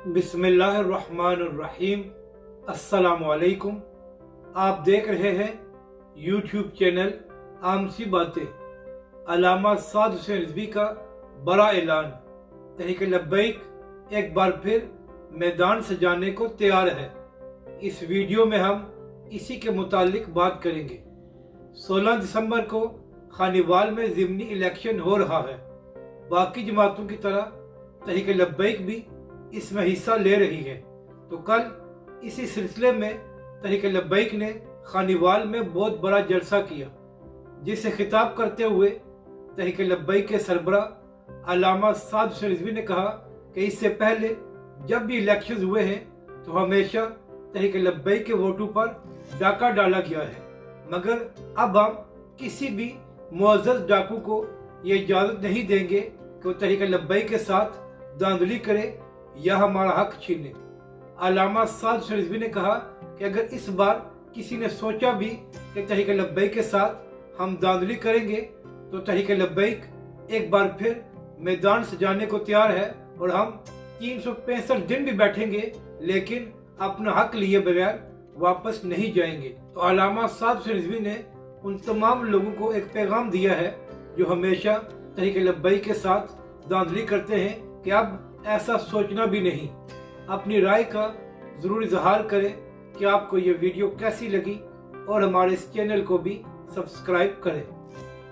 बिस्मिल्लाहिर्रहमानिर्रहीम। अस्सलामुअलैकुम। आप देख रहे हैं यूट्यूब चैनल आम सी बातें। अल्लामा साद हुसैन रिजवी का बड़ा ऐलान, तहरीक लब्बैक एक बार फिर मैदान सजाने को तैयार है। इस वीडियो में हम इसी के मुतालिक बात करेंगे। 16 दिसंबर को खानीवाल में ज़िमनी इलेक्शन हो रहा है। बाकी जमातों की तरह तहरीक लब्बैक भी इसमें हिस्सा ले रही है। तो कल इसी सिलसिले में तहरीक लब्बैक ने खानीवाल में बहुत बड़ा जलसा किया, जिससे खिताब करते हुए तहरीक लब्बैक के सरबरा अल्लामा साद हुसैन रिजवी ने कहा कि इससे पहले जब भी इलेक्शन हुए हैं तो हमेशा तहरीक लब्बैक के वोटों पर डाका डाला गया है, मगर अब हम किसी भी मुअज़्ज़ज़ डाकू को ये इजाज़त नहीं देंगे कि वो तहरीक लब्बैक के साथ धांधली करे या हमारा हक छीने। अल्लामा साद हुसैन रिजवी ने कहा कि अगर इस बार किसी ने सोचा भी कि तहरीक लब्बैक के साथ हम धांधली करेंगे तो तहरीक लब्बैक एक बार फिर मैदान सजाने को तैयार है और हम 365 दिन भी बैठेंगे, लेकिन अपना हक लिए बगैर वापस नहीं जाएंगे। तो अल्लामा साद हुसैन रिजवी ने उन तमाम लोगों को एक पैगाम दिया है जो हमेशा तहरीक लब्बैक के साथ धांधली करते हैं कि अब ऐसा सोचना भी नहीं। अपनी राय का ज़रूर इजहार करें कि आपको ये वीडियो कैसी लगी और हमारे इस चैनल को भी सब्सक्राइब करें।